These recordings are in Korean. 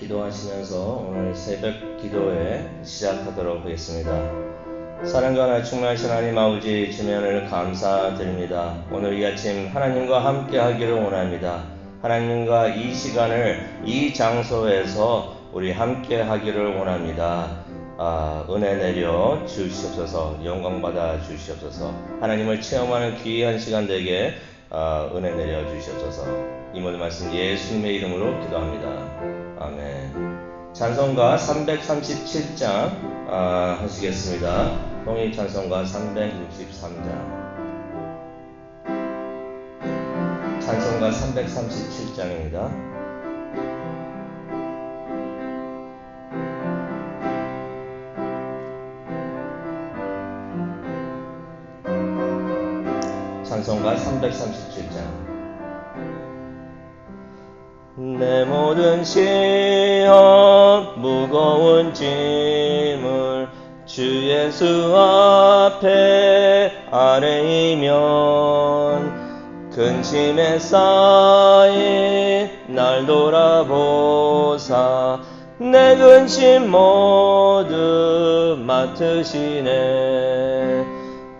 기도하시면서 오늘 새벽 기도회 시작하도록 하겠습니다. 사랑과 나를 충만하신 하나님 아버지 주님을 감사드립니다. 오늘 이 아침 하나님과 함께 하기를 원합니다. 하나님과 이 시간을 이 장소에서 우리 함께 하기를 원합니다. 은혜 내려 주시옵소서. 영광 받아 주시옵소서. 하나님을 체험하는 귀한 시간 되게 은혜 내려 주시옵소서. 이 모든 말씀 예수님의 이름으로 기도합니다. 아멘. 찬송가 337장 하시겠습니다. 통일 찬송가 363장. 찬송가 337장입니다. 찬송가 337장. 내 모든 시험 무거운 짐을 주 예수 앞에 아뢰이면 근심에 쌓인 날 돌아보사 내 근심 모두 맡으시네.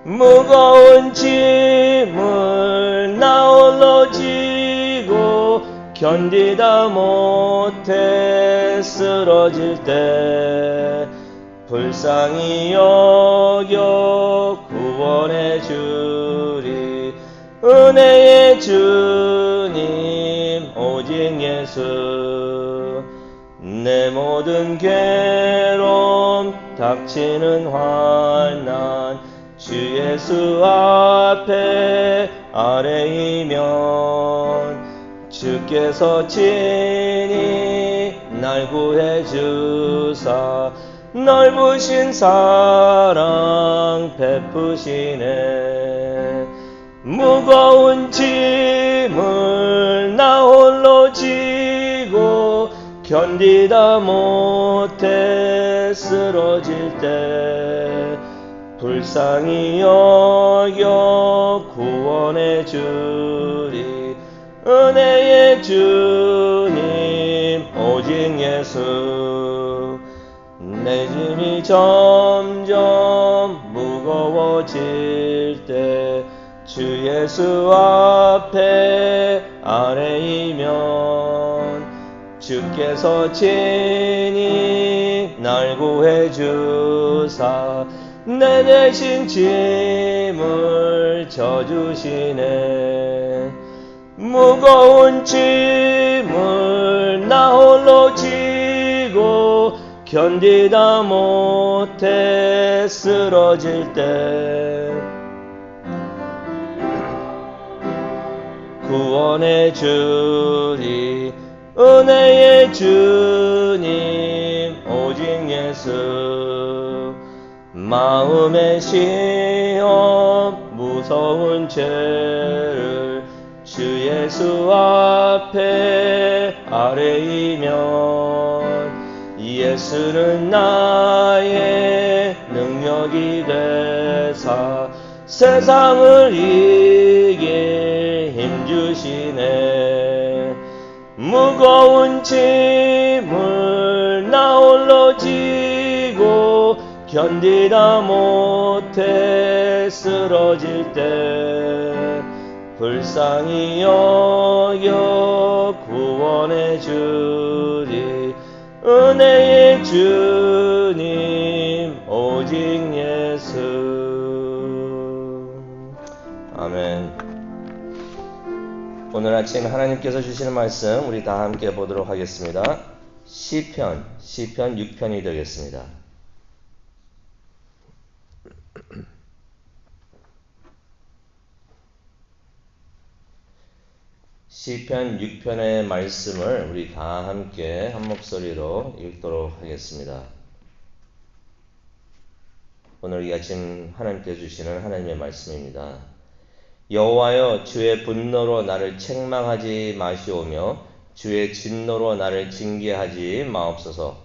무거운 짐을 나 홀로 지고 견디다 못해 쓰러질 때 불쌍히 여겨 구원해 주리. 은혜의 주님 오직 예수. 내 모든 괴로움 닥치는 환난 주 예수 앞에 아뢰이면 주께서 친히 날 구해 주사 넓으신 사랑 베푸시네. 무거운 짐을 나 홀로 지고 견디다 못해 쓰러질 때 불쌍히 여겨 구원해 주리. 은혜의 주님 오직 예수. 내 짐이 점점 무거워질 때 주 예수 앞에 아뢰이면 주께서 친히 날 구해 주사 내 대신 짐을 져주시네. 무거운 짐을 나 홀로 지고 견디다 못해 쓰러질 때 구원해 주리. 은혜의 주님 오직 예수. 마음의 시험 무서운 죄를 주 예수 앞에 아뢰이면 예수는 나의 능력이 되사 세상을 이길 힘주시네. 무거운 짐을 나 홀로 지고 견디다 못해 쓰러질 때 불쌍히 여겨 구원해 주리. 은혜의 주님 오직 예수. 아멘. 오늘 아침 하나님께서 주시는 말씀 우리 다 함께 보도록 하겠습니다. 시편 6편이 되겠습니다. 시편 6편의 말씀을 우리 다 함께 한 목소리로 읽도록 하겠습니다. 오늘 이 아침 하나님께 주시는 하나님의 말씀입니다. 여호와여, 주의 분노로 나를 책망하지 마시오며 주의 진노로 나를 징계하지 마옵소서.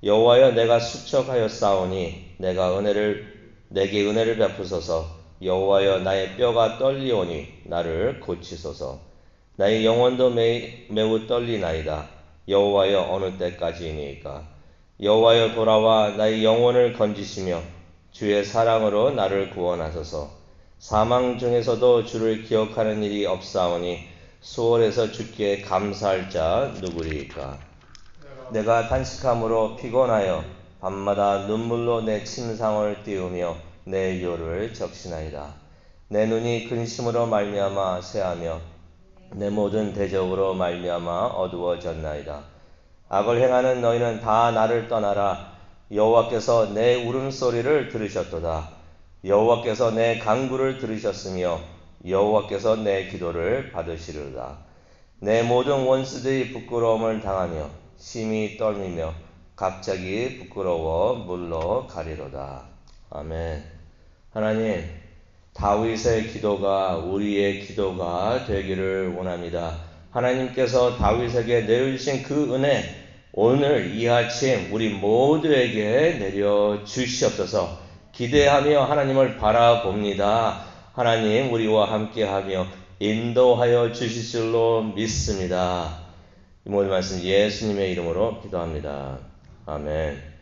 여호와여, 내가 수척하였사오니 내게 은혜를 베푸소서. 여호와여, 나의 뼈가 떨리오니 나를 고치소서. 나의 영혼도 매우 떨리나이다. 여호와여 어느 때까지이니까. 여호와여 돌아와 나의 영혼을 건지시며 주의 사랑으로 나를 구원하소서. 사망 중에서도 주를 기억하는 일이 없사오니 수월에서 주께 감사할 자 누구리이까. 내가 단식함으로 피곤하여 밤마다 눈물로 내 침상을 띄우며 내 요를 적시나이다. 내 눈이 근심으로 말미암아 쇠하며 내 모든 대적으로 말미암아 어두워졌나이다. 악을 행하는 너희는 다 나를 떠나라. 여호와께서 내 울음소리를 들으셨도다. 여호와께서 내 간구를 들으셨으며 여호와께서 내 기도를 받으시리로다. 내 모든 원수들이 부끄러움을 당하며 심히 떨미며 갑자기 부끄러워 물러가리로다. 아멘. 하나님, 다윗의 기도가 우리의 기도가 되기를 원합니다. 하나님께서 다윗에게 내려주신 그 은혜, 오늘 이 아침 우리 모두에게 내려 주시옵소서. 기대하며 하나님을 바라봅니다. 하나님 우리와 함께하며 인도하여 주실 줄로 믿습니다. 이 모든 말씀 예수님의 이름으로 기도합니다. 아멘.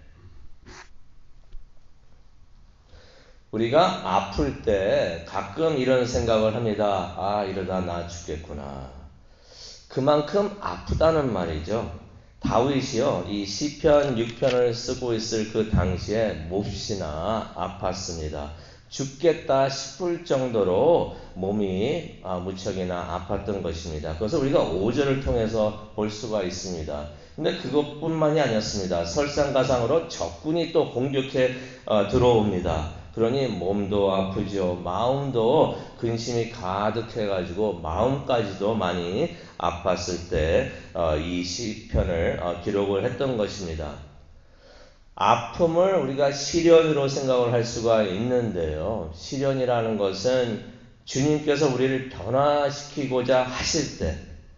우리가 아플 때 가끔 이런 생각을 합니다. 아, 이러다 나 죽겠구나. 그만큼 아프다는 말이죠. 다윗이요, 이 시편 6편을 쓰고 있을 그 당시에 몹시나 아팠습니다. 죽겠다 싶을 정도로 몸이 무척이나 아팠던 것입니다. 그것을 우리가 5절을 통해서 볼 수가 있습니다. 근데 그것뿐만이 아니었습니다. 설상가상으로 적군이 또 공격해 들어옵니다. 그러니 몸도 아프죠. 마음도 근심이 가득해가지고 마음까지도 많이 아팠을 때 이 시편을 기록을 했던 것입니다. 아픔을 우리가 시련으로 생각을 할 수가 있는데요. 시련이라는 것은 주님께서 우리를 변화시키고자 하실 때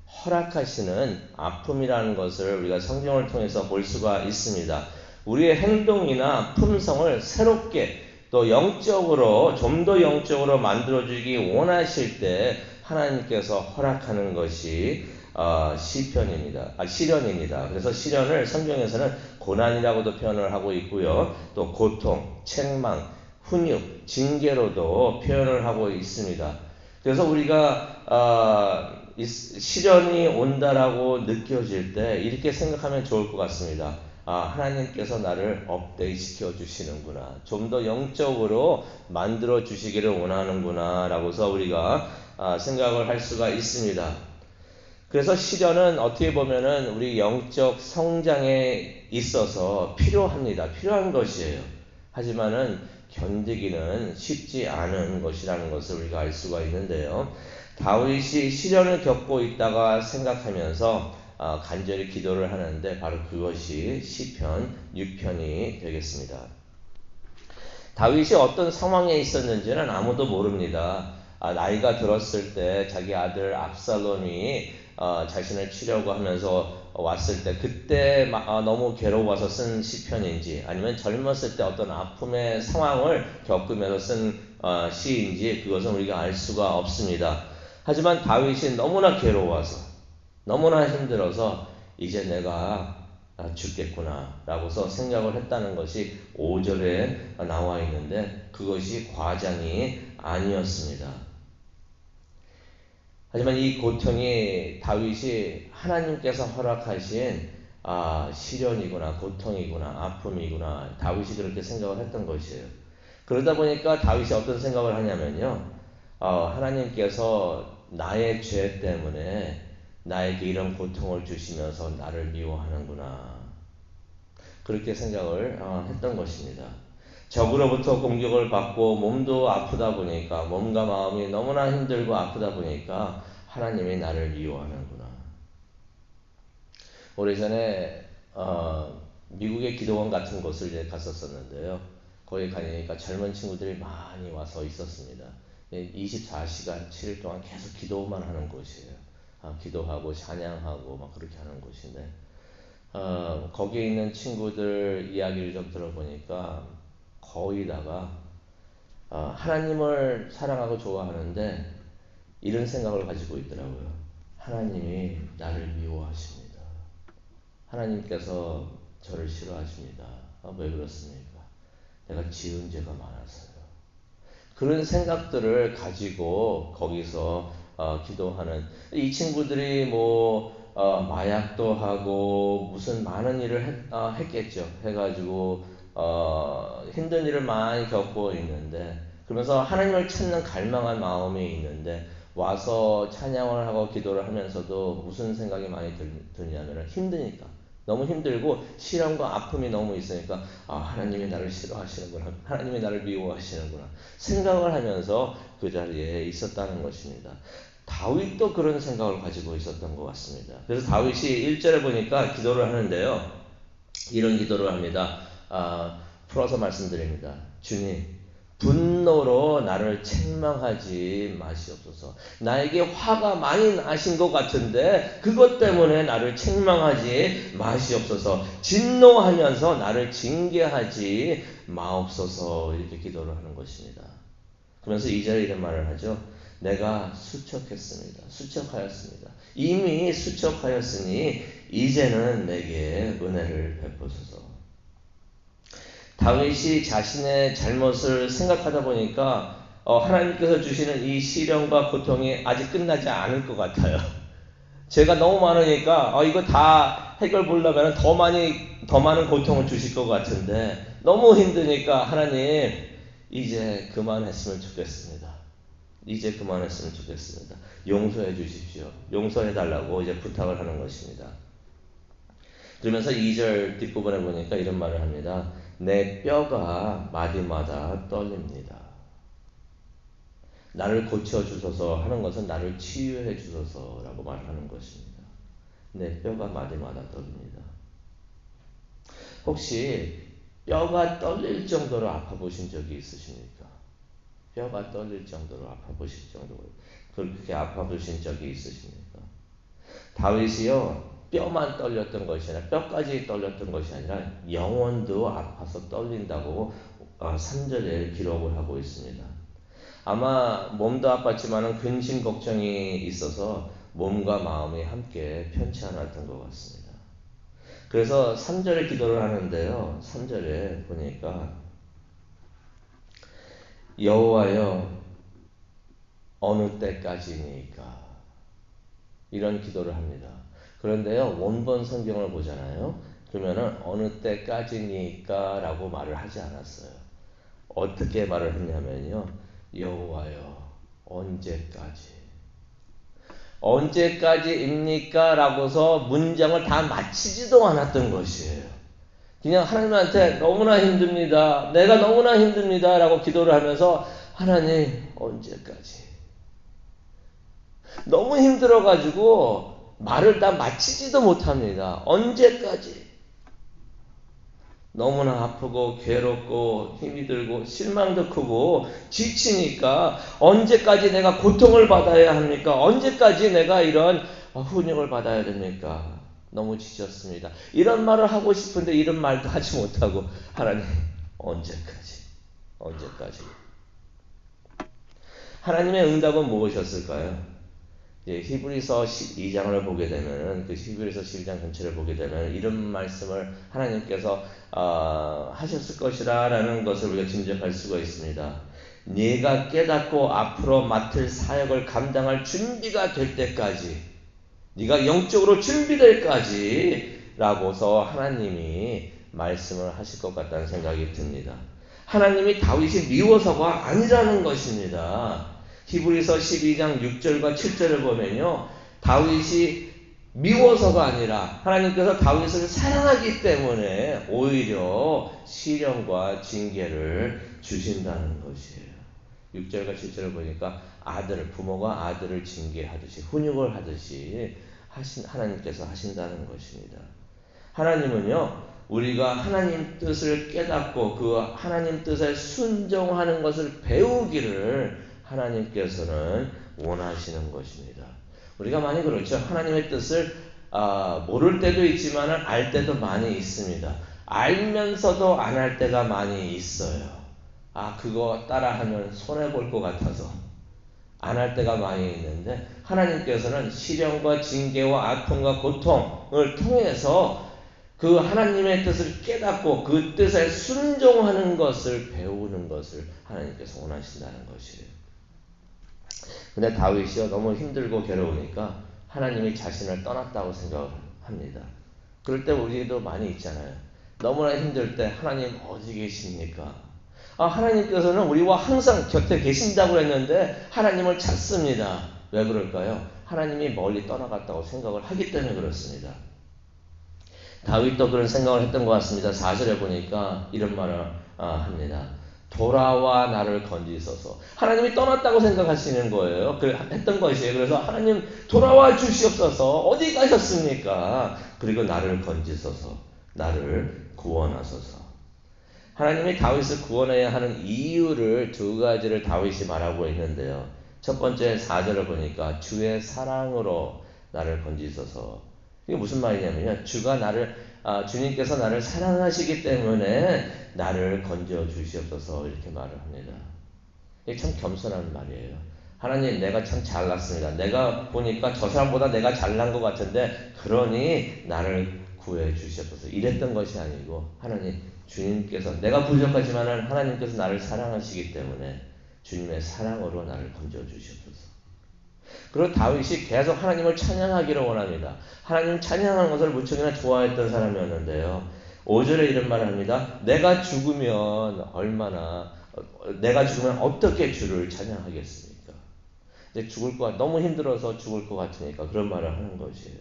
허락하시는 아픔이라는 것을 우리가 성경을 통해서 볼 수가 있습니다. 우리의 행동이나 품성을 새롭게 또 영적으로 좀 더 영적으로 만들어주기 원하실 때 하나님께서 허락하는 것이 시련입니다. 그래서 시련을 성경에서는 고난이라고도 표현을 하고 있고요. 또 고통, 책망, 훈육, 징계로도 표현을 하고 있습니다. 그래서 우리가 시련이 온다라고 느껴질 때 이렇게 생각하면 좋을 것 같습니다. 하나님께서 나를 업데이트 시켜 주시는구나. 좀 더 영적으로 만들어 주시기를 원하는구나 라고서 우리가 생각을 할 수가 있습니다. 그래서 시련은 어떻게 보면은 우리 영적 성장에 있어서 필요합니다. 필요한 것이에요. 하지만은 견디기는 쉽지 않은 것이라는 것을 우리가 알 수가 있는데요. 다윗이 시련을 겪고 있다가 생각하면서 간절히 기도를 하는데 바로 그것이 시편 6편이 되겠습니다. 다윗이 어떤 상황에 있었는지는 아무도 모릅니다. 나이가 들었을 때 자기 아들 압살롬이 자신을 치려고 하면서 왔을 때 그때 너무 괴로워서 쓴 시편인지 아니면 젊었을 때 어떤 아픔의 상황을 겪으면서 쓴 시인지 그것은 우리가 알 수가 없습니다. 하지만 다윗이 너무나 괴로워서 너무나 힘들어서 이제 내가 죽겠구나 라고서 생각을 했다는 것이 5절에 나와 있는데 그것이 과장이 아니었습니다. 하지만 이 고통이 다윗이 하나님께서 허락하신 시련이구나, 고통이구나, 아픔이구나, 다윗이 그렇게 생각을 했던 것이에요. 그러다 보니까 다윗이 어떤 생각을 하냐면요, 하나님께서 나의 죄 때문에 나에게 이런 고통을 주시면서 나를 미워하는구나. 그렇게 생각을 했던 것입니다. 적으로부터 공격을 받고 몸도 아프다 보니까 몸과 마음이 너무나 힘들고 아프다 보니까 하나님이 나를 미워하는구나. 오래전에 미국의 기도원 같은 곳을 이제 갔었었는데요. 거기 가니까 젊은 친구들이 많이 와서 있었습니다. 24시간 7일 동안 계속 기도만 하는 곳이에요. 기도하고 찬양하고 막 그렇게 하는 곳인데 거기에 있는 친구들 이야기를 좀 들어보니까 거의 다가 하나님을 사랑하고 좋아하는데 이런 생각을 가지고 있더라고요. 하나님이 나를 미워하십니다. 하나님께서 저를 싫어하십니다. 왜 그렇습니까? 내가 지은 죄가 많아서요. 그런 생각들을 가지고 거기서 기도하는 이 친구들이 마약도 하고 무슨 많은 일을 했겠죠. 해가지고 힘든 일을 많이 겪고 있는데 그러면서 하나님을 찾는 갈망한 마음이 있는데 와서 찬양을 하고 기도를 하면서도 무슨 생각이 많이 드냐면 힘드니까 너무 힘들고 시련과 아픔이 너무 있으니까 하나님이 나를 싫어하시는구나, 하나님이 나를 미워하시는구나 생각을 하면서 그 자리에 있었다는 것입니다. 다윗도 그런 생각을 가지고 있었던 것 같습니다. 그래서 다윗이 1절에 보니까 기도를 하는데요. 이런 기도를 합니다. 풀어서 말씀드립니다. 주님, 분노로 나를 책망하지 마시옵소서. 나에게 화가 많이 나신 것 같은데 그것 때문에 나를 책망하지 마시옵소서. 진노하면서 나를 징계하지 마옵소서. 이렇게 기도를 하는 것입니다. 그러면서 2절에 이런 말을 하죠. 내가 수척했습니다. 수척하였습니다. 이미 수척하였으니 이제는 내게 은혜를 베푸소서. 다윗이 자신의 잘못을 생각하다 보니까 하나님께서 주시는 이 시련과 고통이 아직 끝나지 않을 것 같아요. 죄가 너무 많으니까 이거 다 해결 보려면 더 많은 고통을 주실 것 같은데 너무 힘드니까 하나님 이제 그만했으면 좋겠습니다. 이제 그만했으면 좋겠습니다. 용서해 주십시오. 용서해 달라고 이제 부탁을 하는 것입니다. 그러면서 2절 뒷부분에 보니까 이런 말을 합니다. 내 뼈가 마디마다 떨립니다. 나를 고쳐주소서 하는 것은 나를 치유해 주소서라고 말하는 것입니다. 내 뼈가 마디마다 떨립니다. 혹시 뼈가 떨릴 정도로 아파보신 적이 있으십니까? 뼈가 떨릴 정도로 아파보실 정도로 그렇게 아파보신 적이 있으십니까? 다윗이요 뼈만 떨렸던 것이 아니라 뼈까지 떨렸던 것이 아니라 영혼도 아파서 떨린다고 3절에 기록을 하고 있습니다. 아마 몸도 아팠지만 근심 걱정이 있어서 몸과 마음이 함께 편치 않았던 것 같습니다. 그래서 3절에 기도를 하는데요. 3절에 보니까 여호와여 어느 때까지니까 이런 기도를 합니다. 그런데요 원본 성경을 보잖아요. 그러면은 어느 때까지니까 라고 말을 하지 않았어요. 어떻게 말을 했냐면요. 여호와여 언제까지입니까? 라고서 문장을 다 마치지도 않았던 것이에요. 그냥 하나님한테 너무나 힘듭니다. 내가 너무나 힘듭니다. 라고 기도를 하면서 하나님 언제까지? 너무 힘들어가지고 말을 다 마치지도 못합니다. 언제까지? 너무나 아프고 괴롭고 힘이 들고 실망도 크고 지치니까 언제까지 내가 고통을 받아야 합니까? 언제까지 내가 이런 훈육을 받아야 됩니까? 너무 지쳤습니다. 이런 말을 하고 싶은데 이런 말도 하지 못하고 하나님 언제까지? 하나님의 응답은 무엇이었을까요? 히브리서 12장을 보게 되면 그 히브리서 12장 전체를 보게 되면 이런 말씀을 하나님께서 하셨을 것이라는 것을 우리가 짐작할 수가 있습니다. 네가 깨닫고 앞으로 맡을 사역을 감당할 준비가 될 때까지, 네가 영적으로 준비될 때까지 라고서 하나님이 말씀을 하실 것 같다는 생각이 듭니다. 하나님이 다윗이 미워서가 아니라는 것입니다. 히브리서 12장 6절과 7절을 보면요. 다윗이 미워서가 아니라 하나님께서 다윗을 사랑하기 때문에 오히려 시련과 징계를 주신다는 것이에요. 6절과 7절을 보니까 부모가 아들을 징계하듯이 훈육을 하듯이 하나님께서 하신다는 것입니다. 하나님은요. 우리가 하나님 뜻을 깨닫고 그 하나님 뜻에 순종하는 것을 배우기를 하나님께서는 원하시는 것입니다. 우리가 많이 그렇죠. 하나님의 뜻을 모를 때도 있지만 알 때도 많이 있습니다. 알면서도 안 할 때가 많이 있어요. 그거 따라하면 손해볼 것 같아서 안 할 때가 많이 있는데 하나님께서는 시련과 징계와 아픔과 고통을 통해서 그 하나님의 뜻을 깨닫고 그 뜻에 순종하는 것을 배우는 것을 하나님께서 원하신다는 것이에요. 근데 다윗이요 너무 힘들고 괴로우니까 하나님이 자신을 떠났다고 생각을 합니다. 그럴 때 우리도 많이 있잖아요. 너무나 힘들 때 하나님 어디 계십니까? 하나님께서는 우리와 항상 곁에 계신다고 했는데 하나님을 찾습니다. 왜 그럴까요? 하나님이 멀리 떠나갔다고 생각을 하기 때문에 그렇습니다. 다윗도 그런 생각을 했던 것 같습니다. 4절에 보니까 이런 말을 합니다. 돌아와 나를 건지소서. 하나님이 떠났다고 생각하시는 거예요. 했던 것이에요. 그래서 하나님 돌아와 주시옵소서. 어디 가셨습니까? 그리고 나를 건지소서. 나를 구원하소서. 하나님이 다윗을 구원해야 하는 이유를 두 가지를 다윗이 말하고 있는데요. 첫 번째 4절을 보니까 주의 사랑으로 나를 건지소서. 이게 무슨 말이냐면요. 주님께서 나를 사랑하시기 때문에 나를 건져 주시옵소서 이렇게 말을 합니다. 이게 참 겸손한 말이에요. 하나님 내가 참 잘났습니다. 내가 보니까 저 사람보다 내가 잘난 것 같은데 그러니 나를 구해 주시옵소서. 이랬던 것이 아니고 하나님 주님께서 내가 부족하지만 하나님께서 나를 사랑하시기 때문에 주님의 사랑으로 나를 건져 주시옵소서. 그리고 다윗이 계속 하나님을 찬양하기를 원합니다. 하나님 찬양하는 것을 무척이나 좋아했던 사람이었는데요. 5절에 이런 말을 합니다. 내가 죽으면 어떻게 주를 찬양하겠습니까? 이제 너무 힘들어서 죽을 것 같으니까 그런 말을 하는 것이에요.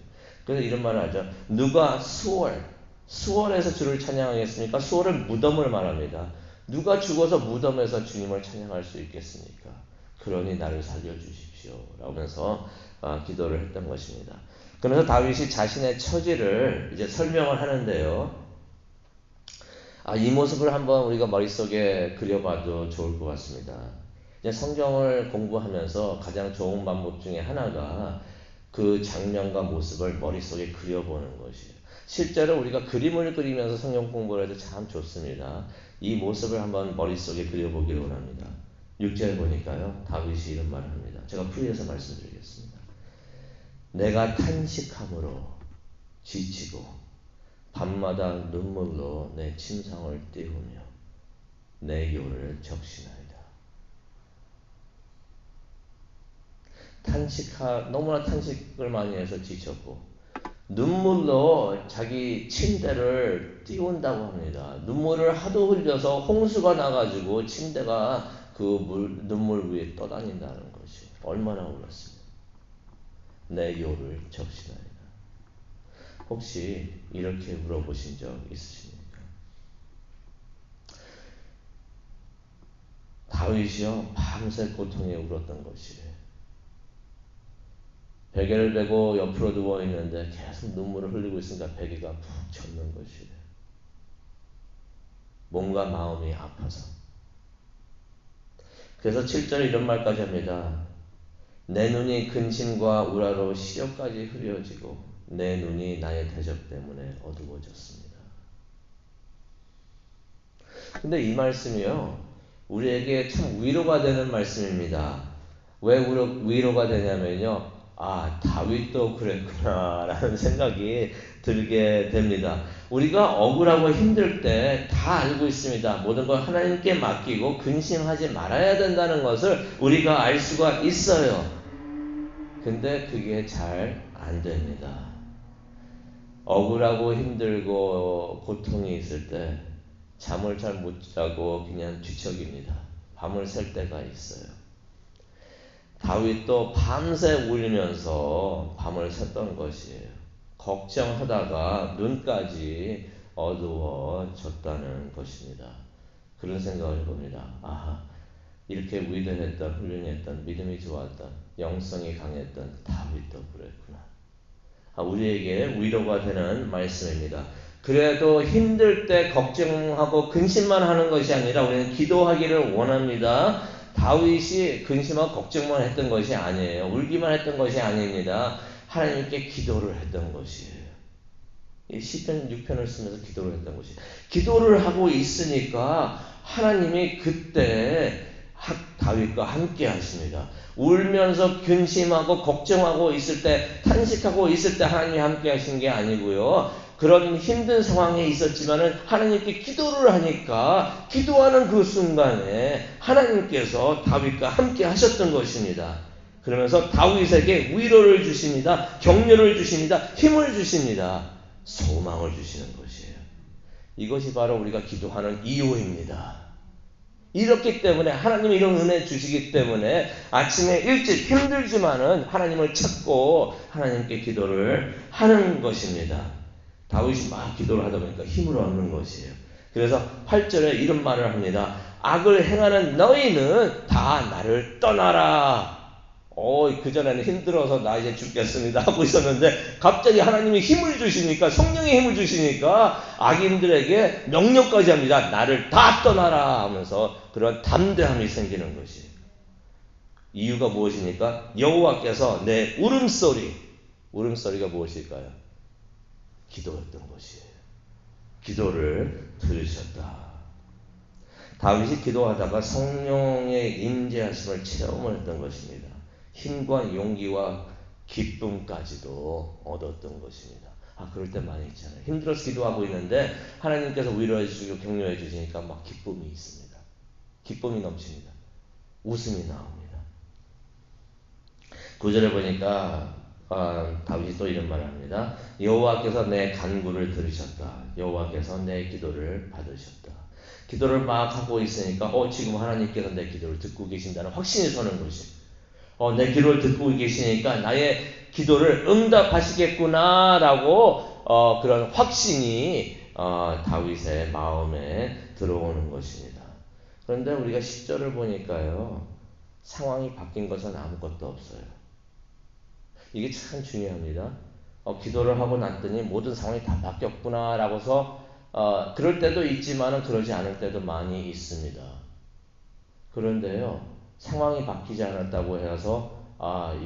그래서 이런 말을 하죠. 누가 수월에서 주를 찬양하겠습니까? 수월은 무덤을 말합니다. 누가 죽어서 무덤에서 주님을 찬양할 수 있겠습니까? 그러니 나를 살려주십시오. 라면서 기도를 했던 것입니다. 그러면서 다윗이 자신의 처지를 이제 설명을 하는데요. 이 모습을 한번 우리가 머릿속에 그려봐도 좋을 것 같습니다. 이제 성경을 공부하면서 가장 좋은 방법 중에 하나가 그 장면과 모습을 머릿속에 그려보는 것이에요. 실제로 우리가 그림을 그리면서 성경 공부를 해도 참 좋습니다. 이 모습을 한번 머릿속에 그려보기를 원합니다. 6절에 보니까요. 다윗이 이런 말을 합니다. 제가 풀이해서 말씀드리겠습니다. 내가 탄식함으로 지치고 밤마다 눈물로 내 침상을 띄우며 내 요를 적시나이다. 너무나 탄식을 많이 해서 지쳤고 눈물로 자기 침대를 띄운다고 합니다. 눈물을 하도 흘려서 홍수가 나가지고 침대가 그 눈물 위에 떠다닌다는 것이 얼마나 울었습니까? 내 요를 적시나이다. 혹시 이렇게 물어보신 적 있으십니까? 다윗이요 밤새 고통에 울었던 것이에요. 베개를 베고 옆으로 누워 있는데 계속 눈물을 흘리고 있으니까 베개가 푹 젖는 것이에요. 몸과 마음이 아파서. 그래서 7절에 이런 말까지 합니다. 내 눈이 근심과 우라로 시력까지 흐려지고 내 눈이 나의 대적 때문에 어두워졌습니다. 근데 이 말씀이요 우리에게 참 위로가 되는 말씀입니다. 왜 위로가 되냐면요 다윗도 그랬구나 라는 생각이 들게 됩니다. 우리가 억울하고 힘들 때 다 알고 있습니다. 모든 걸 하나님께 맡기고 근심하지 말아야 된다는 것을 우리가 알 수가 있어요. 근데 그게 잘 안 됩니다. 억울하고 힘들고 고통이 있을 때 잠을 잘 못 자고 그냥 뒤척입니다. 밤을 샐 때가 있어요. 다윗도 밤새 울면서 밤을 샜던 것이에요. 걱정하다가 눈까지 어두워졌다는 것입니다. 그런 생각을 해봅니다. 이렇게 위대했던 훌륭했던 믿음이 좋았던 영성이 강했던 다윗도 그랬구나. 우리에게 위로가 되는 말씀입니다. 그래도 힘들 때 걱정하고 근심만 하는 것이 아니라 우리는 기도하기를 원합니다. 다윗이 근심하고 걱정만 했던 것이 아니에요. 울기만 했던 것이 아닙니다. 하나님께 기도를 했던 것이에요. 이 시편 6편을 쓰면서 기도를 했던 것이에요. 기도를 하고 있으니까 하나님이 그때 다윗과 함께 하십니다. 울면서 근심하고 걱정하고 있을 때 탄식하고 있을 때 하나님이 함께 하신 게 아니고요. 그런 힘든 상황에 있었지만은 하나님께 기도를 하니까 기도하는 그 순간에 하나님께서 다윗과 함께 하셨던 것입니다. 그러면서 다윗에게 위로를 주십니다. 격려를 주십니다. 힘을 주십니다. 소망을 주시는 것이에요. 이것이 바로 우리가 기도하는 이유입니다. 이렇기 때문에 하나님이 이런 은혜 주시기 때문에 아침에 일찍 힘들지만은 하나님을 찾고 하나님께 기도를 하는 것입니다. 다윗이 막 기도를 하다 보니까 힘을 얻는 것이에요. 그래서 8절에 이런 말을 합니다. 악을 행하는 너희는 다 나를 떠나라. 그전에는 힘들어서 나 이제 죽겠습니다 하고 있었는데 갑자기 하나님이 힘을 주시니까, 성령의 힘을 주시니까 악인들에게 명령까지 합니다. 나를 다 떠나라 하면서 그런 담대함이 생기는 것이에요. 이유가 무엇입니까? 여호와께서 내 울음소리가 무엇일까요? 기도였던 것이에요. 기도를 들으셨다. 다윗이 기도하다가 성령의 임재하심을 체험을 했던 것입니다. 힘과 용기와 기쁨까지도 얻었던 것입니다. 그럴 때 많이 있잖아요. 힘들어서 기도하고 있는데 하나님께서 위로해 주시고 격려해 주시니까 막 기쁨이 있습니다. 기쁨이 넘칩니다. 웃음이 나옵니다. 9절에 보니까 다윗이 또 이런 말을 합니다. 여호와께서 내 간구를 들으셨다. 여호와께서 내 기도를 받으셨다. 기도를 막 하고 있으니까 지금 하나님께서 내 기도를 듣고 계신다는 확신이 서는 것이. 내 기도를 듣고 계시니까 나의 기도를 응답하시겠구나라고 그런 확신이 다윗의 마음에 들어오는 것입니다. 그런데 우리가 10절을 보니까요, 상황이 바뀐 것은 아무것도 없어요. 이게 참 중요합니다. 기도를 하고 났더니 모든 상황이 다 바뀌었구나라고서 그럴 때도 있지만은 그러지 않을 때도 많이 있습니다. 그런데요, 상황이 바뀌지 않았다고 해서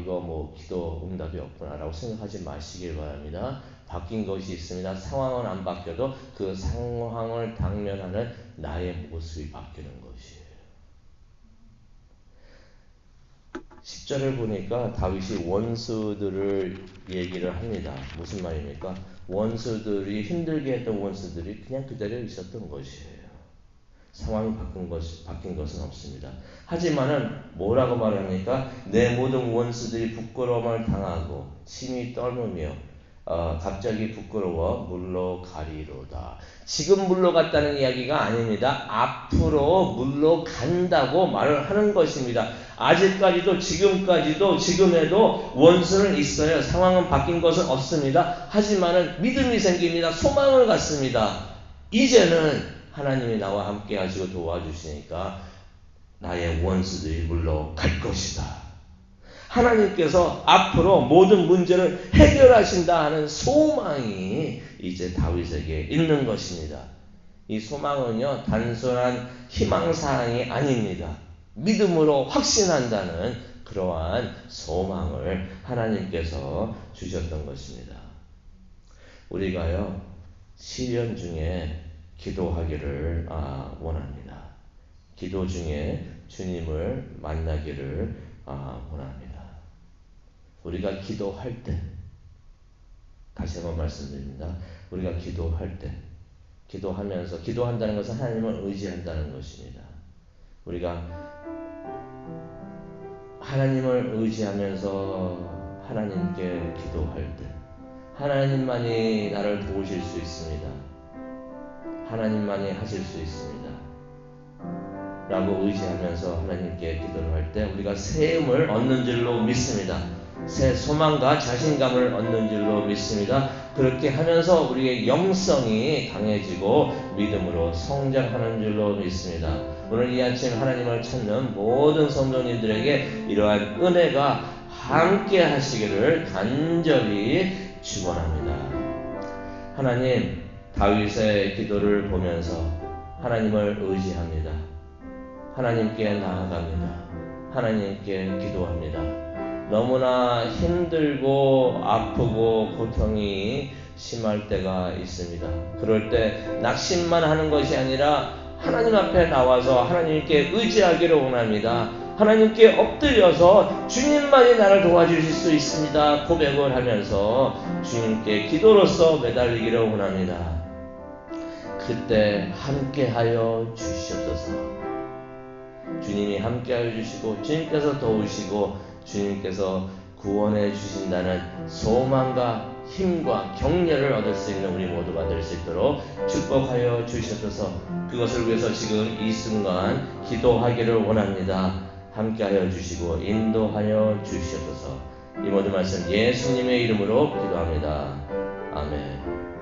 이거 뭐 기도 응답이 없구나라고 생각하지 마시길 바랍니다. 바뀐 것이 있습니다. 상황은 안 바뀌어도 그 상황을 당면하는 나의 모습이 바뀌는 것이에요. 10절을 보니까 다윗이 원수들을 얘기를 합니다. 무슨 말입니까? 원수들이, 힘들게 했던 원수들이 그냥 그대로 있었던 것이에요. 상황이 바뀐 것은 없습니다. 하지만은 뭐라고 말합니까? 내 모든 원수들이 부끄러움을 당하고 심히 떨으며 갑자기 부끄러워 물러가리로다. 지금 물러갔다는 이야기가 아닙니다. 앞으로 물러간다고 말을 하는 것입니다. 아직까지도, 지금까지도, 지금에도 원수는 있어요. 상황은 바뀐 것은 없습니다. 하지만은 믿음이 생깁니다. 소망을 갖습니다. 이제는 하나님이 나와 함께 하시고 도와주시니까 나의 원수들이 물러갈 것이다. 하나님께서 앞으로 모든 문제를 해결하신다 하는 소망이 이제 다윗에게 있는 것입니다. 이 소망은요, 단순한 희망사항이 아닙니다. 믿음으로 확신한다는 그러한 소망을 하나님께서 주셨던 것입니다. 우리가요, 시련 중에 기도하기를 원합니다. 기도 중에 주님을 만나기를 원합니다. 우리가 기도할 때, 다시 한번 말씀드립니다. 우리가 기도할 때, 기도하면서, 기도한다는 것은 하나님을 의지한다는 것입니다. 우리가 하나님을 의지하면서 하나님께 기도할 때 하나님만이 나를 도우실 수 있습니다. 하나님만이 하실 수 있습니다. 라고 의지하면서 하나님께 기도를 할 때 우리가 새 힘을 얻는 줄로 믿습니다. 새 소망과 자신감을 얻는 줄로 믿습니다. 그렇게 하면서 우리의 영성이 강해지고 믿음으로 성장하는 줄로 믿습니다. 오늘 이 아침 하나님을 찾는 모든 성도님들에게 이러한 은혜가 함께 하시기를 간절히 축원합니다. 하나님, 다윗의 기도를 보면서 하나님을 의지합니다. 하나님께 나아갑니다. 하나님께 기도합니다. 너무나 힘들고 아프고 고통이 심할 때가 있습니다. 그럴 때 낙심만 하는 것이 아니라 하나님 앞에 나와서 하나님께 의지하기를 원합니다. 하나님께 엎드려서 주님만이 나를 도와주실 수 있습니다 고백을 하면서 주님께 기도로서 매달리기를 원합니다. 그때 함께하여 주시옵소서. 주님이 함께하여 주시고 주님께서 도우시고 주님께서 구원해 주신다는 소망과 힘과 격려를 얻을 수 있는 우리 모두가 될 수 있도록 축복하여 주시옵소서. 그것을 위해서 지금 이 순간 기도하기를 원합니다. 함께하여 주시고 인도하여 주시옵소서. 이 모든 말씀 예수님의 이름으로 기도합니다. 아멘.